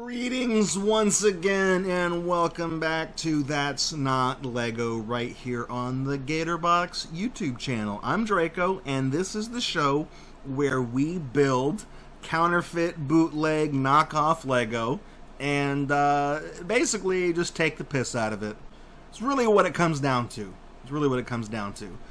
Greetings once again and welcome back to That's Not Lego right here on the Gatorbox YouTube channel. I'm Draco and this is the show where we build counterfeit, bootleg, knockoff Lego and basically just take the piss out of it. It's really what it comes down to.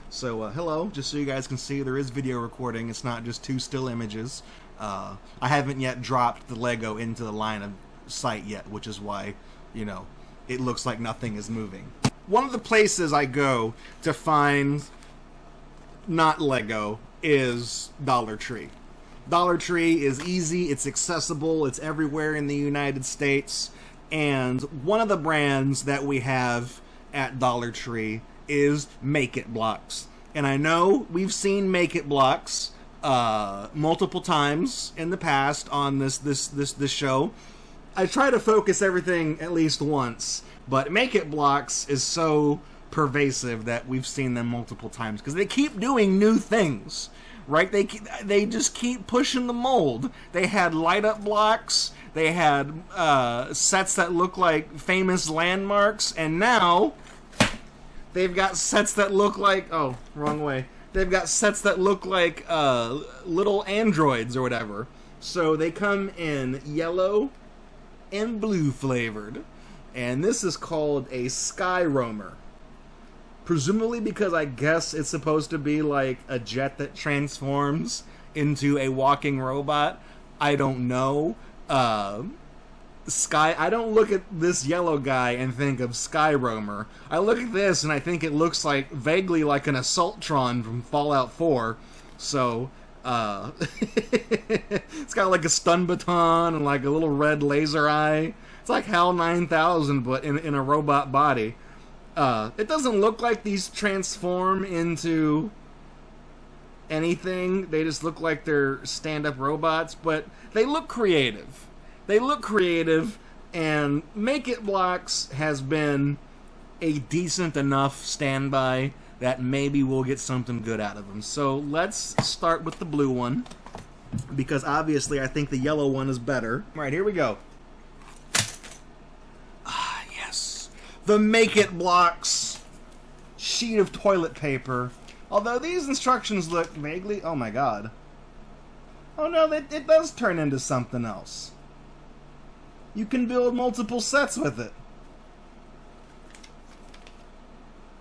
So hello, just so you guys can see, there is video recording. It's not just two still images. I haven't yet dropped the Lego into the line of sight yet, which is why, you know, it looks like nothing is moving. One of the places I go to find not Lego is Dollar Tree. Dollar Tree is easy, it's accessible, it's everywhere in the United States, and one of the brands that we have at Dollar Tree is Make It Blocks. And I know we've seen Make It Blocks multiple times in the past on this show. I try to focus everything at least once, but Make It Blocks is so pervasive that we've seen them multiple times because they keep doing new things, right? They just keep pushing the mold. They had light up blocks, they had sets that look like famous landmarks, and now they've got sets that look like, oh, wrong way. They've got sets that look like little androids or whatever. So they come in yellow and blue flavored. And this is called a Sky Roamer. Presumably because I guess it's supposed to be like a jet that transforms into a walking robot. I don't know. I don't look at this yellow guy and think of Sky Roamer. I look at this and I think it looks like vaguely like an Assaultron from Fallout 4. So, it's got like a stun baton and like a little red laser eye. It's like HAL 9000 but in a robot body. It doesn't look like these transform into anything. They just look like they're stand-up robots, but they look creative. And Make It Blocks has been a decent enough standby that maybe we'll get something good out of them. So let's start with the blue one, because obviously I think the yellow one is better. Alright, here we go. Ah, yes. The Make It Blocks sheet of toilet paper. Although these instructions look vaguely... Oh my god. Oh no, it does turn into something else. You can build multiple sets with it.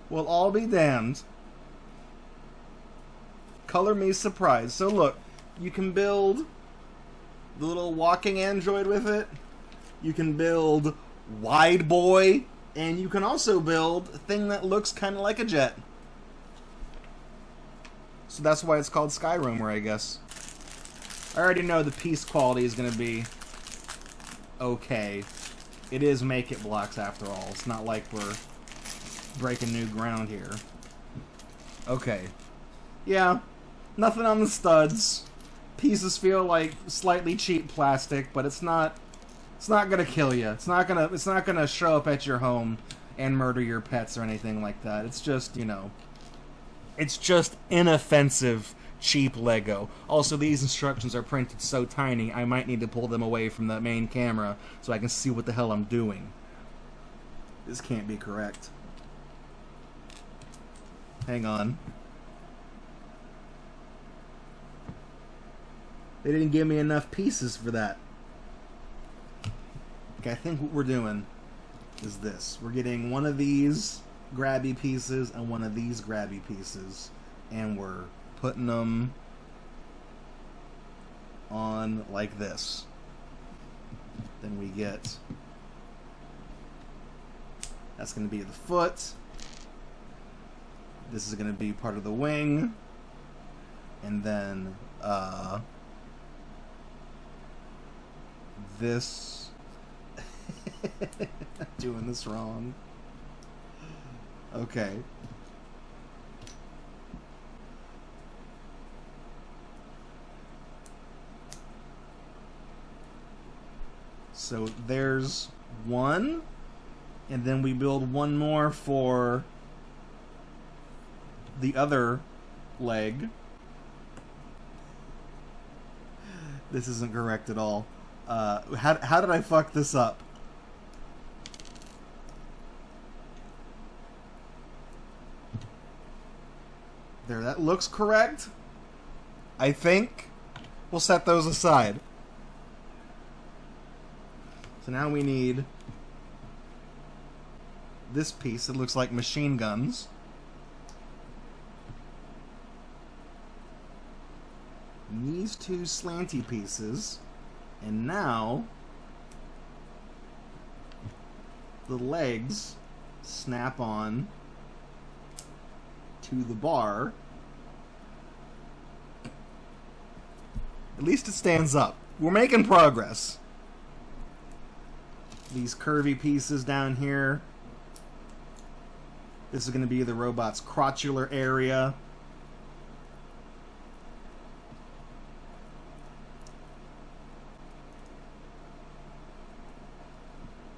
Well, I'll be damned. Color me surprised. So look, you can build the little walking android with it. You can build Wide Boy. And you can also build a thing that looks kind of like a jet. So that's why it's called Sky Roamer, I guess. I already know the piece quality is going to be okay. It is Make It Blocks after all. It's not like we're breaking new ground here. Okay. Yeah. Nothing on the studs. Pieces feel like slightly cheap plastic, but it's not gonna kill you. It's not gonna show up at your home and murder your pets or anything like that. It's just, you know, it's just inoffensive cheap Lego. Also, these instructions are printed so tiny, I might need to pull them away from the main camera so I can see what the hell I'm doing. This can't be correct. Hang on. They didn't give me enough pieces for that. Okay, I think what we're doing is this. We're getting one of these grabby pieces and one of these grabby pieces, and we're putting them on like this. Then we get, that's going to be the foot. This is going to be part of the wing. And then this I'm doing this wrong. Okay. So there's one, and then we build one more for the other leg. This isn't correct at all. How did I fuck this up? There, that looks correct. I think we'll set those aside. So now we need this piece that looks like machine guns. And these two slanty pieces. And now the legs snap on to the bar. At least it stands up. We're making progress. These curvy pieces down here. This is going to be the robot's crotchular area.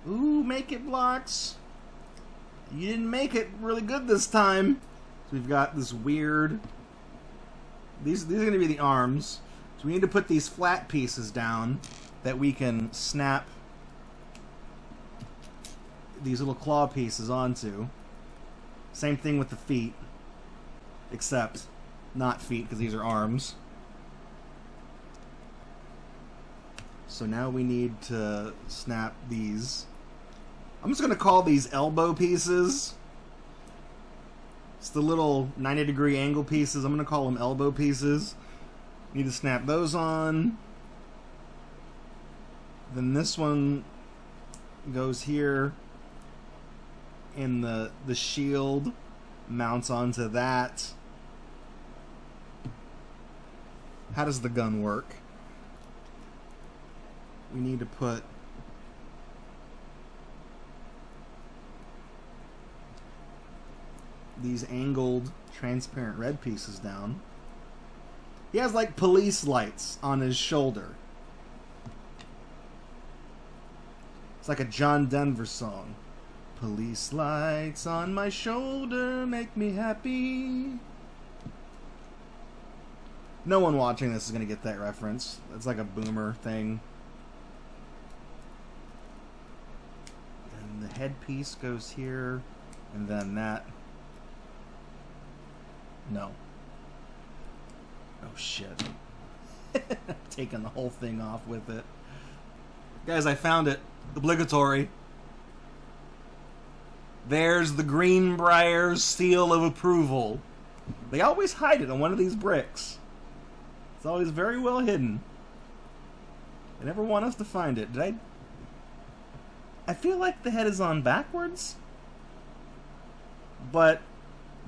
Ooh, make it blocks. You didn't make it really good this time. So we've got this weird... These are going to be the arms. So we need to put these flat pieces down that we can snap these little claw pieces onto. Same thing with the feet. Except not feet, because these are arms. So now we need to snap these. I'm just going to call these elbow pieces. It's the little 90-degree angle pieces. I'm going to call them elbow pieces. Need to snap those on. Then this one goes here. And the shield mounts onto that. How does the gun work? We need to put these angled transparent red pieces down. He has like police lights on his shoulder. It's like a John Denver song. Police lights on my shoulder make me happy. No one watching this is going to get that reference. It's like a boomer thing. And the headpiece goes here, and then that. No. Oh shit. Taking the whole thing off with it. Guys, I found it. Obligatory. There's the Greenbrier seal of approval. They always hide it on one of these bricks. It's always very well hidden. They never want us to find it. Did I feel like the head is on backwards. But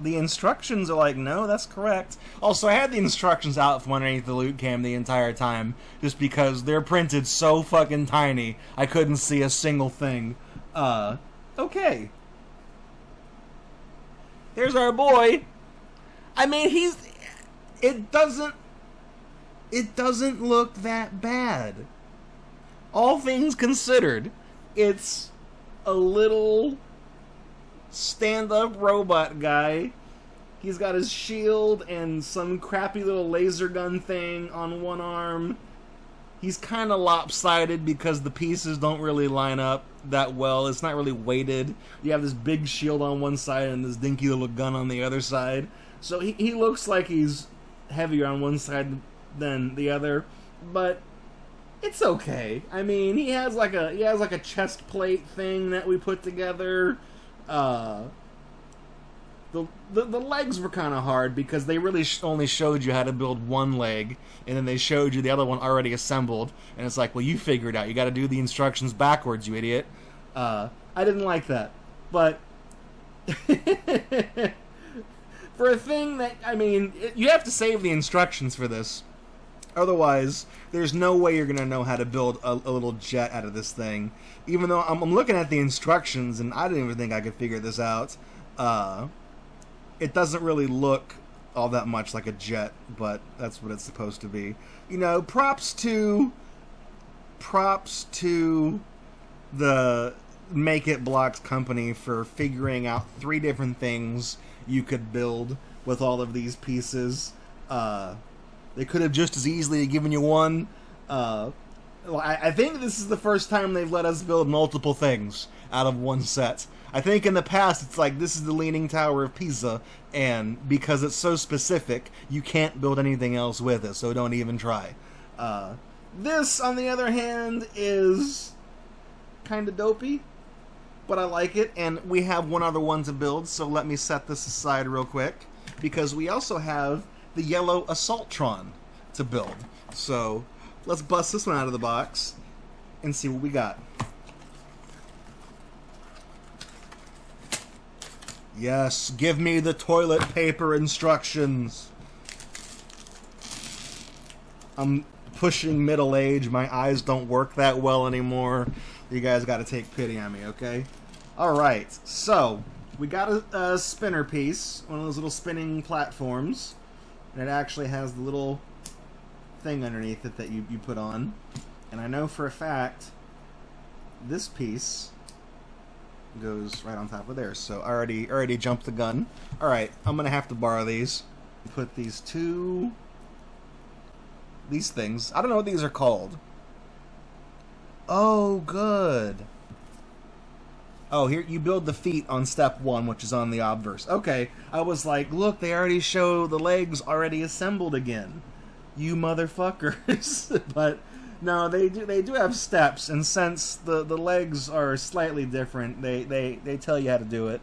the instructions are like, no, that's correct. Also, I had the instructions out from underneath the loot cam the entire time, just because they're printed so fucking tiny, I couldn't see a single thing. Okay. Here's our boy. I mean, it doesn't look that bad. All things considered, it's a little stand-up robot guy. He's got his shield and some crappy little laser gun thing on one arm. He's kind of lopsided because the pieces don't really line up that well. It's not really weighted. You have this big shield on one side and this dinky little gun on the other side. So he looks like he's heavier on one side than the other, but it's okay. I mean, he has like a chest plate thing that we put together. The legs were kind of hard because they really only showed you how to build one leg, and then they showed you the other one already assembled, and it's like, well, you figure it out. You got to do the instructions backwards, you idiot. I didn't like that, but for a thing that, I mean, you have to save the instructions for this. Otherwise, there's no way you're going to know how to build a little jet out of this thing. Even though I'm looking at the instructions, and I didn't even think I could figure this out. It doesn't really look all that much like a jet, but that's what it's supposed to be. You know, props to the Make It Blocks company for figuring out 3 different things you could build with all of these pieces. They could have just as easily given you one. I think this is the first time they've let us build multiple things out of one set. I think in the past it's like, this is the Leaning Tower of Pisa, and because it's so specific, you can't build anything else with it, so don't even try. This, on the other hand, is kind of dopey, but I like it, and we have one other one to build, so let me set this aside real quick, because we also have the yellow Assaultron to build. So let's bust this one out of the box and see what we got. Yes, give me the toilet paper instructions. I'm pushing middle age. My eyes don't work that well anymore. You guys got to take pity on me, okay? Alright, so we got a spinner piece, one of those little spinning platforms. And it actually has the little thing underneath it that you put on. And I know for a fact this piece goes right on top of there. So I already jumped the gun. Alright, I'm gonna have to borrow these. Put these things. I don't know what these are called. Oh, good. Oh, here you build the feet on step 1, which is on the obverse. Okay, I was like, look, they already show the legs already assembled again. You motherfuckers. But no, they do have steps, and since the legs are slightly different, they tell you how to do it.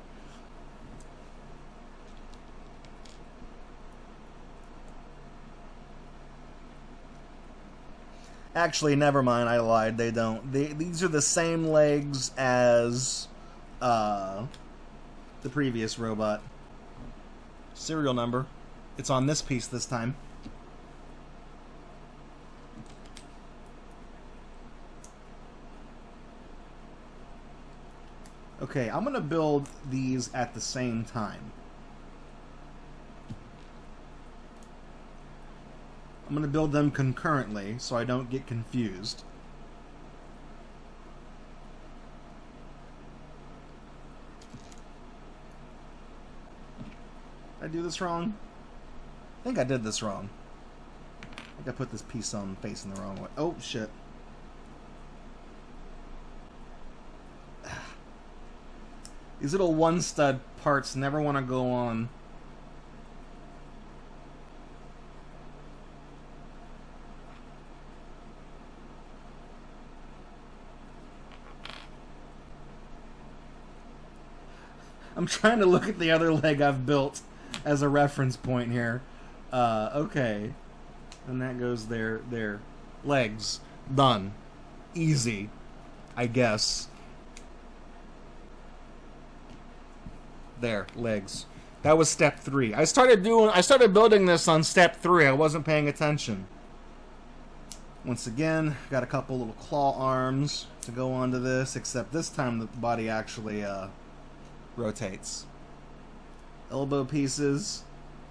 Actually, never mind, I lied, they don't. These are the same legs as the previous robot. Serial number. It's on this piece this time. Okay, I'm gonna build these at the same time. I'm gonna build them concurrently so I don't get confused. Did I do this wrong? I think I did this wrong. I think I put this piece on facing the wrong way. Oh, shit. These little one-stud parts never want to go on. I'm trying to look at the other leg I've built as a reference point here. Okay. And that goes there. Legs. Done. Easy. I guess. There. Legs. That was step 3. I started building this on step 3. I wasn't paying attention. Once again, got a couple little claw arms to go onto this, except this time the body actually, rotates. Elbow pieces,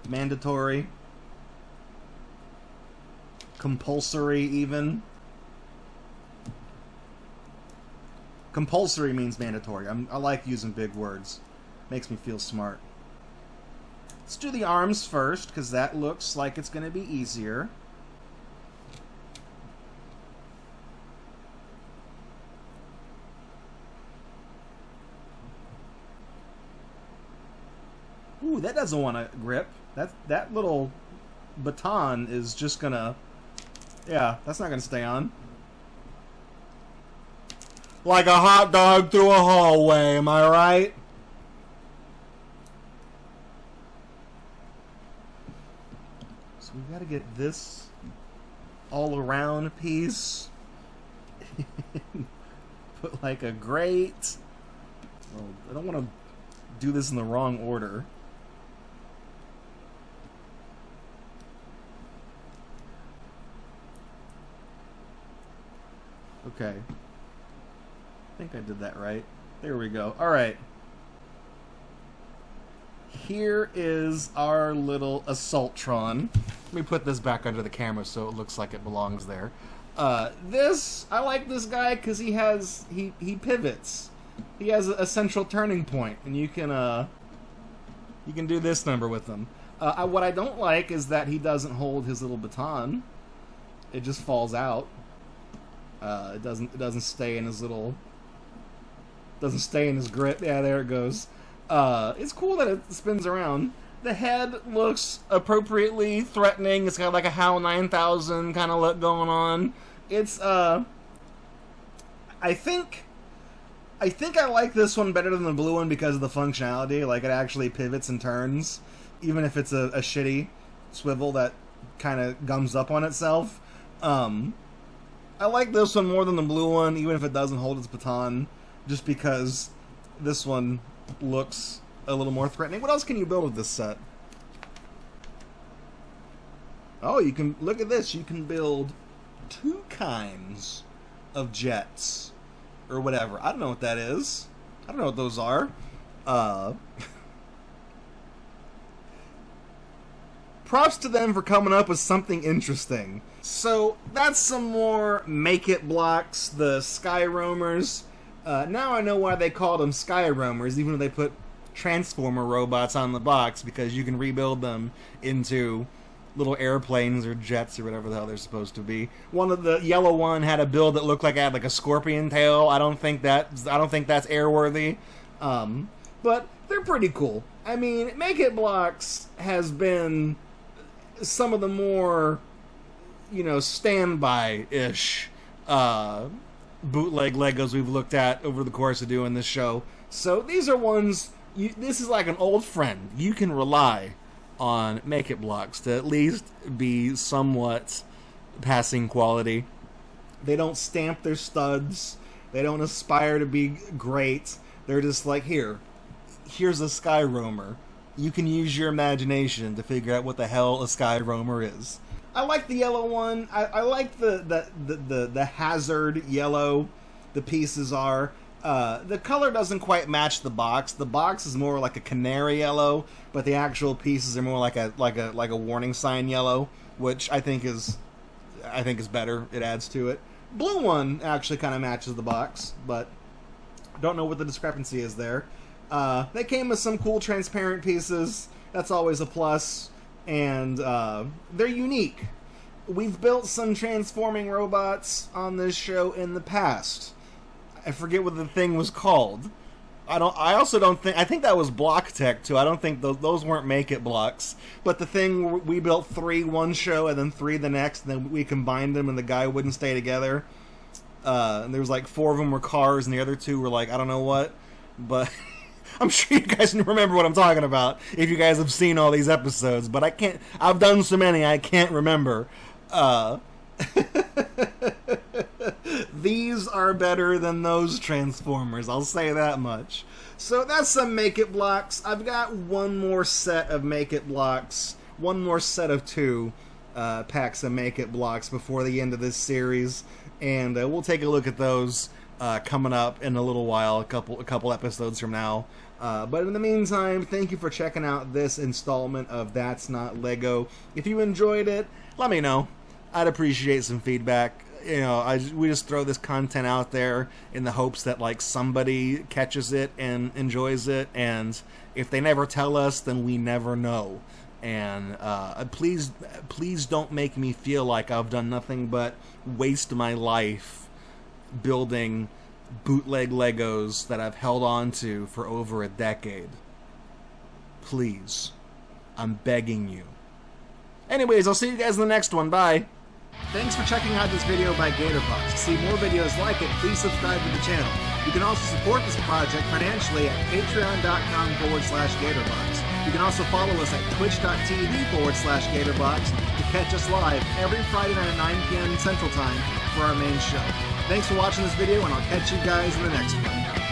mandatory, compulsory even. Compulsory means mandatory. I like using big words. Makes me feel smart. Let's do the arms first, because that looks like it's going to be easier. Ooh, that doesn't want to grip. That little baton is just gonna... Yeah, that's not gonna stay on. Like a hot dog through a hallway, am I right? So we gotta get this all around piece. Put like a grate. Well, I don't want to do this in the wrong order. Okay. I think I did that right. There we go. Alright. Here is our little Assaultron. Let me put this back under the camera so it looks like it belongs there. I like this guy because he pivots. He has a central turning point, and you can do this number with him. What I don't like is that he doesn't hold his little baton. It just falls out. It doesn't stay in his little... Doesn't stay in his grip. Yeah, there it goes. It's cool that it spins around. The head looks appropriately threatening. It's got like a HAL 9000 kind of look going on. It's, I think I like this one better than the blue one because of the functionality. Like, it actually pivots and turns, even if it's a shitty swivel that kind of gums up on itself. I like this one more than the blue one, even if it doesn't hold its baton, just because this one looks a little more threatening. What else can you build with this set? Oh, you can, look at this, you can build 2 kinds of jets, or whatever. I don't know what that is. I don't know what those are. Props to them for coming up with something interesting. So, that's some more Make-It blocks, the Sky Roamers. Now I know why they called them Sky Roamers, even though they put Transformer robots on the box, because you can rebuild them into little airplanes or jets or whatever the hell they're supposed to be. One of the yellow one had a build that looked like it had like a scorpion tail. I don't think that's airworthy. But they're pretty cool. I mean, Make-It blocks has been some of the more, you know, standby-ish bootleg Legos we've looked at over the course of doing this show. So these are ones, this is like an old friend. You can rely on Make-It blocks to at least be somewhat passing quality. They don't stamp their studs. They don't aspire to be great. They're just like, here's a Sky Roamer. You can use your imagination to figure out what the hell a Sky Roamer is. I like the yellow one. I like the hazard yellow the pieces are. The color doesn't quite match the box. The box is more like a canary yellow, but the actual pieces are more like a warning sign yellow, which I think is better. It adds to it. Blue one actually kind of matches the box, but don't know what the discrepancy is there. They came with some cool transparent pieces. That's always a plus. And they're unique. We've built some transforming robots on this show in the past. I forget what the thing was called. I think that was Block Tech too. I don't think those weren't Make-It blocks. But the thing, we built 3 one show and then 3 the next, and then we combined them and the guy wouldn't stay together. And there was like 4 of them were cars and the other 2 were like, I don't know what. But I'm sure you guys remember what I'm talking about if you guys have seen all these episodes, but I've done so many I can't remember. These are better than those Transformers, I'll say that much. So that's some Make-It blocks. I've got one more set of Make-It blocks, one more set of 2 packs of Make-It blocks before the end of this series, and we'll take a look at those coming up in a little while, a couple episodes from now. But in the meantime, thank you for checking out this installment of That's Not Lego. If you enjoyed it, let me know. I'd appreciate some feedback. You know, we just throw this content out there in the hopes that like somebody catches it and enjoys it, and if they never tell us, then we never know. And please don't make me feel like I've done nothing but waste my life building bootleg Legos that I've held on to for over a decade. Please. I'm begging you. Anyways, I'll see you guys in the next one. Bye. Thanks for checking out this video by Gatorbox. To see more videos like it, please subscribe to the channel. You can also support this project financially at patreon.com/Gatorbox. You can also follow us at twitch.tv/Gatorbox to catch us live every Friday night at 9 p.m. Central Time for our main show. Thanks for watching this video, and I'll catch you guys in the next one.